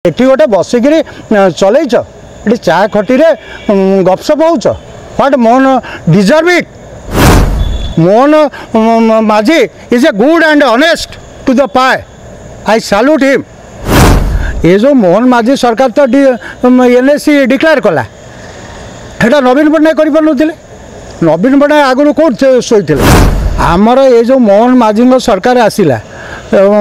Eighty गोटे बसिक चलैच ये चा खटी गपसप हो what Mohan deserve it. Mohan Majhi is a good and honest to the पाए। I salute him. ये जो मोहन माझी सरकार तो एनएससी डिक्लेयर कला हेटा नवीन पट्टनायक कर नवीन पट्टनायक आगुरी कौट शोते आमर ये जो मोहन माझी सरकार आसला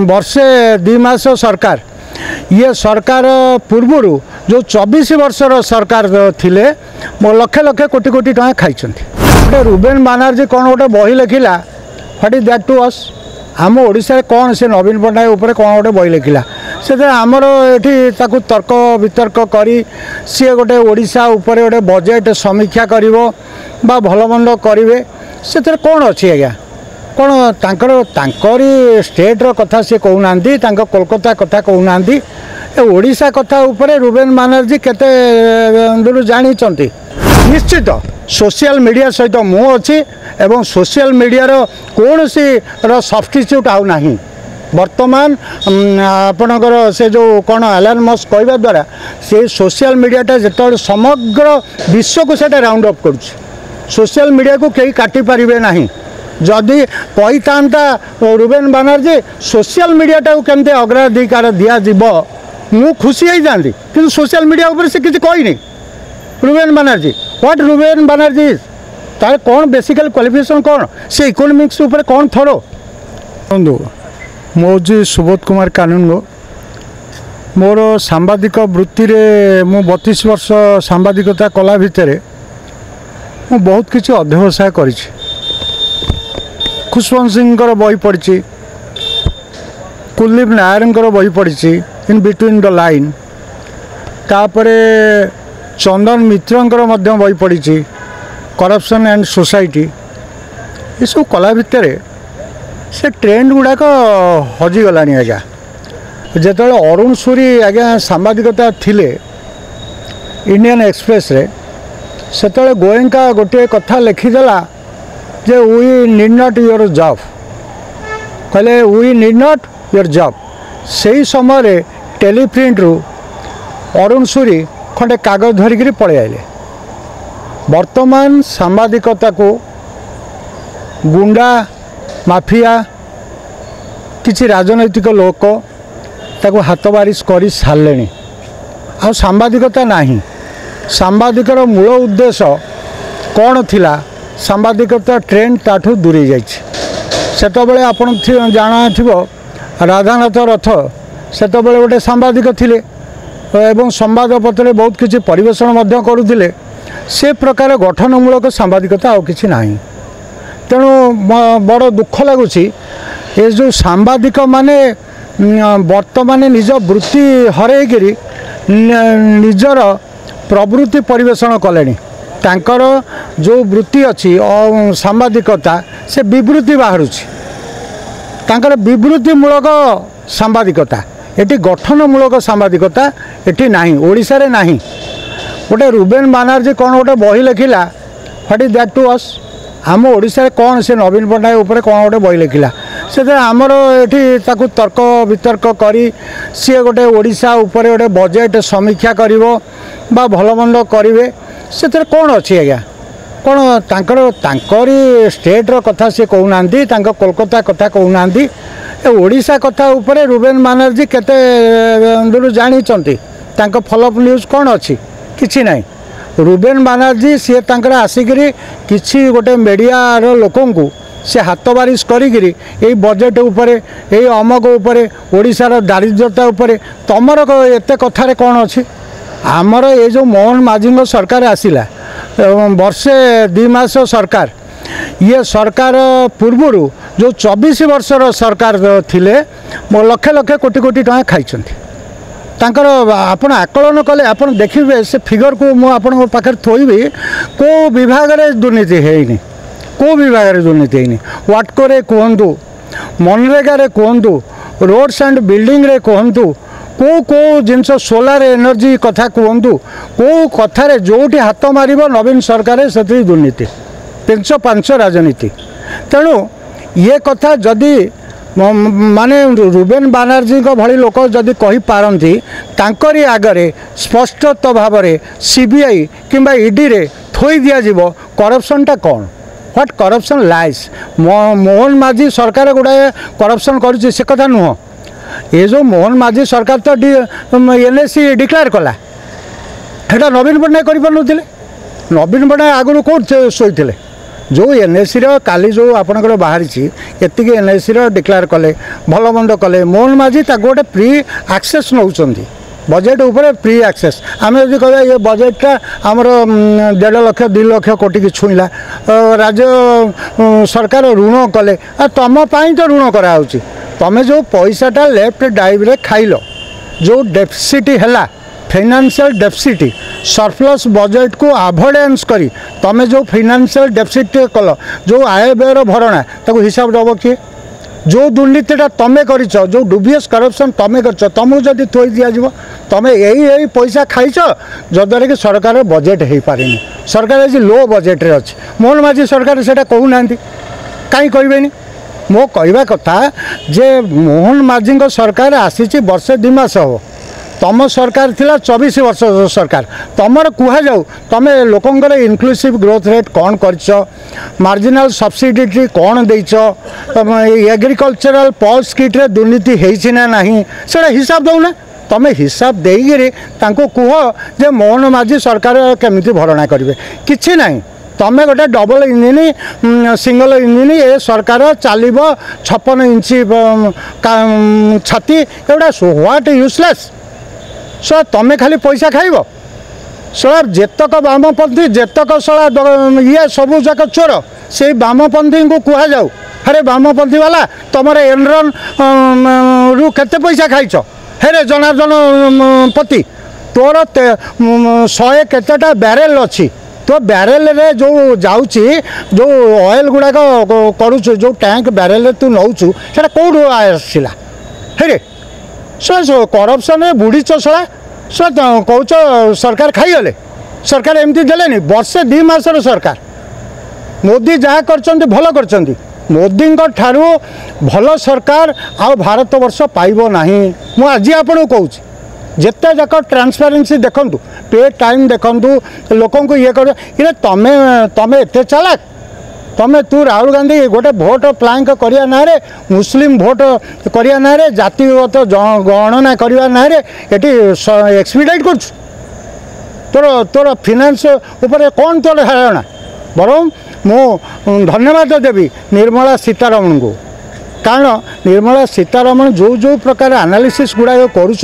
वर्षे 2 मास सरकार ये सरकार पूर्वर जो 24 वर्षर सरकार थिले लक्ष लक्ष कोटी कोटी टका खाई गोटे रुबेन बानार्जी कौन गोटे बही लिखिला what is that to us. आम ओडिशा कौन से नवीन पट्टनायक उपर कौन गोटे बही लिखिला से आमर ये तर्क वितर्क करी सी गोटे ओडिशा उपर गोटे बजेट समीक्षा करिवो बा भल मंद करेंगे से कौन अच्छी आज्ञा कौन तांकरी स्टेट्र कथा सी कहूना कोलकाता कथा कहूना ओडिशा कथा उपरे रुबेन बानार्जी केते दूर जानी निश्चित सोशल मीडिया सहित मु अच्छी एवं सोशल मीडिया कौन सी सब्स्टिट्यूट आउ ना वर्तमान आपणकर से जो कौन एलन मस्क कहवा द्वारा से सोशल मीडियाटा जो समग्र विश्व को सेटा राउंड अप कर सोशल मीडिया को कहीं काटी पारे ना जदि कही था रुबेन बानार्जी सोशल मीडियाटा को केमते अग्राधिकार दिज्व मु खुशी ही जाती कि सोशल मीडिया ऊपर से किसी कही नहीं Ruben Banerjee what Ruben Banerjee तार कौन बेसिकल क्वालिफिकेशन कौन से इकोनॉमिक्स ऊपर कौन थरो बंधु मो सुबोध कुमार कानूनगो मोर सांबादिक वृत्ति रे मु 32 वर्ष सांबादिकता कला भितर मु बहुत किसी अध्यवसाय कर खुशवंत सिंह बही पढ़ी कुलदीप नायर बही पढ़ी इन बिटवीन द लाइन तापरे चंदन मित्र बही पढ़ी करप्शन एंड सोसाइटी ये सब कला भितर से ट्रेंड गुड़ाक हजिगला आज्ञा जो अरुण सूरी आज्ञा सांबादिकता थिले इंडियन एक्सप्रेस रे से गोयंका गोटे कथा लिखिदेला जे we need not your job कहले we need not your job से समय टेलीप्रिंट रु अरुण सूरी खंडे कागज धरिकी पलि आइले। वर्तमान सांबादिकता को गुंडा माफिया किसी राजनैतिक लोक ताको हाथ बारिश कर सारे आ सांबादिकता नहीं। सांबादिकर मूल उद्देश्य कौन थिला सांबादिकता ट्रेंड ताठू दूरी जाते आपण जाना थो राधानाथ रथ से गोटे सांबादिक थिले एवं संवादपत्र बहुत किसी परिवेषण करुले से प्रकार गठनमूलक सांबादिकता आउ किसी ना। तेणु बड़ दुख लगुच ये जो सांबादिक माने वर्तमान निज वृत्ति हरैकि निजर प्रवृत्ति परिवेषण कले तांकर जो वृत्ति अच्छी सांबादिकता से विवृत्ति बाहर तांकर विवृत्तिमूलक सांबादिकता एटी गठनमूलक सांबादिकता एटी नहीं ओडिशा रे नहीं। गोटे रुबेन बानार्जी कौन गोटे बही लिखिला what is that to us. आम ओडिशा कौन से नवीन पट्टनायक उपर कौन गोटे बही लिखिला से आमर ये तर्क वितर्क करी सी गोटे ओडिशा उपर गोटे बजेट समीक्षा करिवो बा भल मंद करेंगे से कौन अच्छी आज्ञा कौन तांकरी स्टेट्र कथा सी कहूना कोलकाता कथा कहूना ओडिशा कथा उपरे रुबेन बानार्जी केते दूर जानी फॉलोअप न्यूज कौन अच्छी किसी ना। रुबेन बानार्जी सी आसिकी किसी गोटे मीडिया लोकों को से हाथ बारिश करी बजेट उपरे यही अमक उपरे ओडिशार दारिद्र्यता उपरे तमर एत कथार कौन अच्छी। आमर ये जो मोहन माझी सरकार आसला वर्षे 2 मास सरकार ये सरकार पूर्वर जो 24 वर्षर सरकार थिले लक्ष लक्ष कोटी कोटी टका खाई आपण आकलन कले आपण देखिए से फिगर को मुझे पाखे थोबी को विभाग में दुर्नीति है को विभाग में दुर्नीति है वाटको रे कहतु मनरेगा रे कहतु रोड्स एंड बिल्डिंग रे कहतु को जिनस सोलार एनर्जी कथा कहतु को कथार जो हाथ मार नवीन सरकार से दुर्नीति 305 राजनीति। तेणु ये कथा जदि माने रुबेन बानर्जी भली लोक जदि कही पारती तांकरी आगरे स्पष्ट भाव में सीबीआई किंबा ईडी रे थोई दिया जीवो करप्शनटा कौन व्हाट करप्शन लाइज मोहन माझी सरकार गुड़ाए करप्शन कर से कथा नुह ये जो मोहन माझी सरकार तो एनएससी डिक्लेयर कला हेटा नवीन पट्टनायक कर नवीन पट्टनायक आगुरी कौन शोते जो एनएससी काली जो आपंकर बाहरी एति एनएससी डिक्लेयर कले भल मंद कले मोहन माझी गोटे फ्री एक्सेस नौ बजेट उपर फ्री एक्सेस आम जब कह ये बजेटा आमर 1.5 लाख 2 लाख कोटी की छुईला राज्य सरकार ऋण कले तुम तो ऋण कराऊँच तुम जो पैसाटा लेफ्ट डाइव खाइल जो डेफिसिट है फाइनेंशियल डेफिसिट सरप्लस बजेट को अवॉइडेंस करी तमें जो फाइनेंशियल डेफिसिट कल जो आय व्ययर भरणा ताको हिसाब दब किए जो दुर्नीतिटा तमें कर जो डुबियस करप्शन तमें कर तुमको जब थोई दिज्व तुम यही पैसा खाइच जद्वारा कि सरकार बजेट हो पारे सरकार आज लो बजेट रे अच्छी मोहन माझी सरकार से कहूना कहीं कहे मो कहवा कथा जे मोहन माझी सरकार आसी वर्षे 2 मास हो तुम सरकार थिला 24 वर्ष सरकार तुमर कह जाऊ तुम लोकंर इनक्लूसिव ग्रोथ रेट कौन कर मार्जिनाल सब्सिडी कौन देच एग्रीकल्चरल पल्स किट रे दुर्नीति है ना नहीं से हिसाब दौना तुम हिसाब देकर कह जे मोहन माझी सरकार केमिति भरणा करेंगे किसी ना तुम गोटे डबल इंजिन सिंगल इंजिन ये सरकार चलो 56 इंची छाती एगुटा व्हाट यूजलेस सो तुम खाली पैसा खाइब सला जेतक बामपंथी जेतक सला ये सबू जाक चोर से बामपंथी को कह जाऊ अरे बामपंथी वाला तुम एनरन रु केते पैसा खाइच हेरे जनार्दन पति तोर 100 केतेटा बैरेल अच्छी तो बैरेल रे जो जाऊँगी जो ऑयल गुड़ाक करुचु जो टैंक बैरेल तू नौचु से कौट आसला हेरे सो करप्शन बुड़ीच सला सो कौच सरकार खाईगले सरकार एमती देलेनी वर्षे 2 मासर सरकार मोदी जहाँ कर भल कर मोदी ठारू भल सरकार आ भारत वर्ष पाइब नहीं मु आज आपन कहूँ जिते जाक ट्रांसपेरेन्सी देखु पे टाइम देखु लोक ये कर तमें तमें एत चालाक तमें तू राहुल गांधी गोटे भोट प्लांक करिया ना रे मुस्लिम भोट करिया ना रे जातिगत गणना करिया ना रे एटी एक्सपीडिएट कर तोर तोर फाइनेंस ऊपर कौन तोर धारणा बरं मु धन्यवाद देवी निर्मला सीतारमण को कारण निर्मला सीतारमण जो जो प्रकार एनालिसिस गुड़ाक करुँच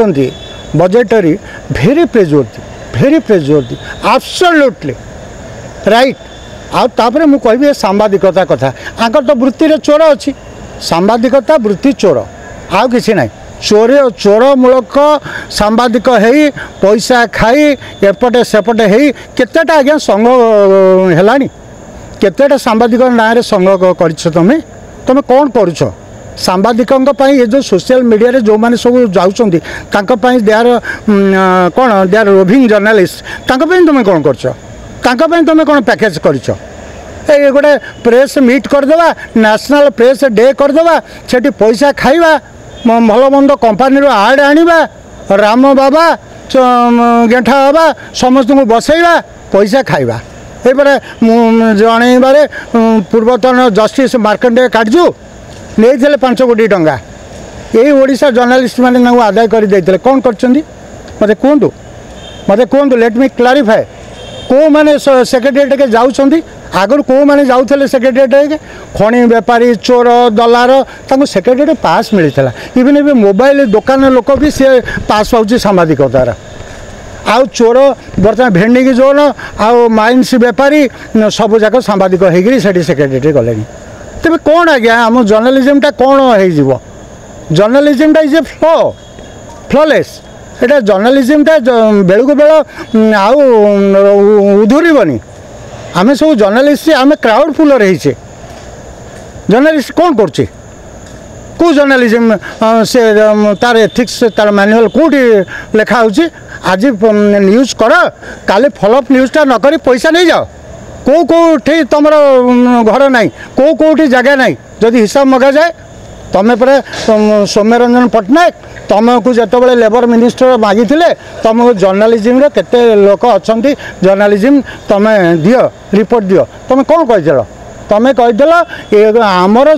बजेटरी भेरी प्रेजोर्दी एब्सोल्युटली राइट आउे मु कहि सांबादिकता कथा आंकर तो वृत्ति रे चोर अच्छी सांबादिकता वृत्ति चोर आउ किसी ना चोर मूलक सांबादिक है पैसा खाई एपटे सेपटे है केतेटा आज्ञा संघ है केतेटा सांबादिक ना रे संघ कर तुम कौन करुछ सांबादिकों ये जो सोशल मीडिया रे जो माने सब जाउछंती तांका पई दे आर कौन दे आर रोभिंग जर्नलिस्ट तांका पई तुम कौन करछ तांका पई तुम कौन पैकेज करछ ए गोटे प्रेस मीट करदेवा नेशनल प्रेस डे करदेवा सेठी पैसा खाइबा भल मंद कंपानी आड आनिबा राम बाबा गेठा बाबा समस्त को बसैबा पैसा खाइबा एपरे जनइबारे पूर्वतन जस्टिस मार्कंडेय काटजू नहीं 5 कोटी टंका यही ओडिशा जर्नलिस्ट मैंने आदाय कर कौन कर मते कहतु लेट मी क्लारिफाए कौ मैंने सेक्रेटेरिएट के जाऊँगी आगुरी कौ मैंने जाऊे सेक्रेटेरिएट खणी बेपारी चोर दलार सेक्रेटेरिएट पास मिलता इवन ए मोबाइल दुकान लोक भी सी पास पाँच सांबादिकतार आउ चोर बर्तमान भेंडिंग जोन आउ माइन्स बेपारी सब जाक सांबादिक होगी सेक्रेटेरिएट गले तेज कौन आज्ञा आम जर्नलिज्मटा कौन हो जर्नलिज्मटा इज ए फ्लॉलेस एटा जर्नलिज्मटा बेलू को बेल आउ उधुरबनी आम सब जर्नलिस्ट आम क्राउड फुल रहीचे जर्नलिस्ट कौन कर कौ जर्नलिज्म से तार एथिक्स तार मैनुअल कौटी लिखा हो आज न्यूज कर काले फॉलोअप न्यूजटा नक पैसा नहीं जाओ कौ कौटी तुम घर ना कौटी जगह ना जदि हिसाब मगा जाए तमें पर सौम्यरंजन पट्टनायक तुमको जो लेबर मिनिस्टर मागी तुमको जर्नालीजम केते लोक अच्छा जर्नालीजम तुम्हें दियो रिपोर्ट दियो तुम कौन कहीदेल तुम्हें कहीदेल ये आमर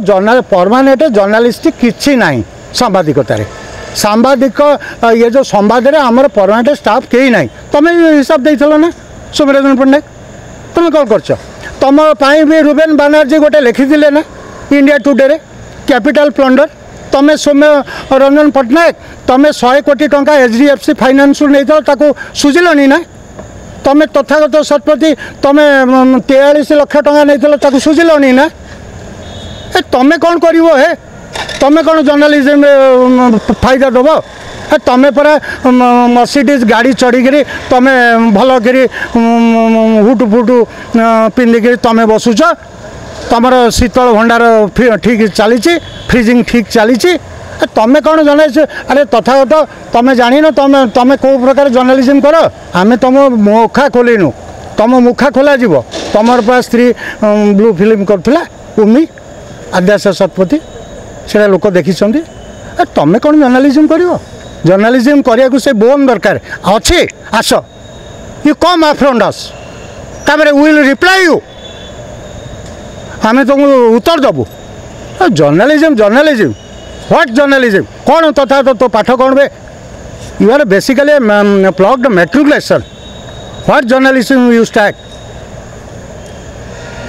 परमानेंट जर्नालीस्टिक किसी ना सांबादिकतार सांबादिक ये जो संवाद आमर परमानेंट स्टाफ कहीं ना तुम्हें हिसाब देल ना सौम्यरंजन पट्टनायक तुम कौन कर तुम भी रुबेन बानर्जी गोटे लिखी ना इंडिया टुडे रे कैपिटल प्लंडर तमें सौम्य रंजन पट्टनायक तमें 100 कोटी टंका HDFC फाइनान्स नहीं सुझिलनी ना तमें तथागत शतपथी तमें 43 लाख टंका नहीं सुझिलनी ना तमें कौन कर तमें कौन जर्नालीजम फायदा दब तमें परा मर्सिडीज गाड़ी चढ़ी तमें भल कर हुटु फुटु पिंधिक तमें बसुच तुमर शीतल भंडार ठीक चली फ्रिजिंग ठीक चली तमें कौन जर्नालीस्ट अरे तथागत तमें जान तमें तमें कौ प्रकार जर्नालीजम कर आम तुम मुखा खोलनु तुम मुखा खोल तुम स्त्री ब्लू फिल्म करा उमी आद्याशा शतपथी से लोक देखी तमें कौन जर्नालीजम कर जर्नालीजम करने से बोन दरकार अच्छे आस यू कम आफ्रंट अस तापर विल रिप्लाई यू आम तुमको उत्तर दबू जर्नालीजम जर्नालीजम व्हाट जर्नालीजम कौन तथा तो पाठ कौन बे you are basically plugged matriculation what journalism you stack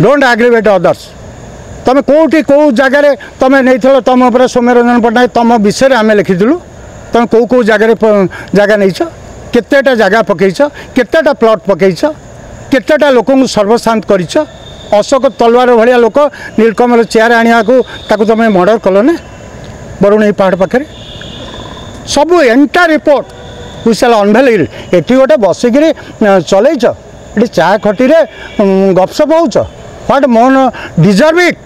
don't aggravate others तुम कौटी कौ जगार तुम नहीं तुम पर सौम्यरंजन पट्टनायक तुम विषय आम लिखिलु तुम कौ कौ जगह नहीं केतेटा जगह पकईच केतेटा प्लट पकईच केतेटा लोक सर्वशांत कर अशोक तलवार भाया लोक नीलकमल चेयर आने को तुम मर्डर कल ना बरुणई पहाड़ पाखे सबू entire report we shall unveil ये गोटे बसिक चलैच ये चा खटी गपसप हो what Mohan deserve it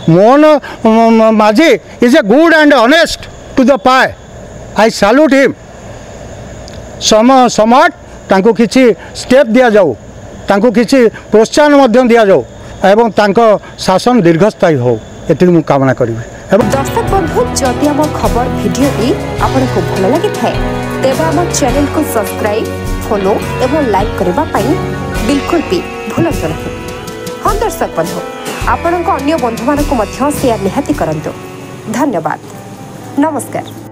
Mohan Majhi is a good and honest to the पाए आई सैल्यूट हिम समाट तांको किछि स्टेप दिया जाऊ तांको किछि प्रोत्साहन दिया जाऊ एवं तांको शासन दीर्घस्थायी हो ये मु कामना करी। दर्शक बंधु जदि आम खबर भिडियोटी आपको भल लगी तेज आम चैनल को सब्सक्राइब फॉलो एवं लाइक करने बिल्कुल भी भूलु नहीं। हाँ दर्शक बंधु आपण अन्य बंधु मानक शेयर निहाती करंतु। धन्यवाद। नमस्कार।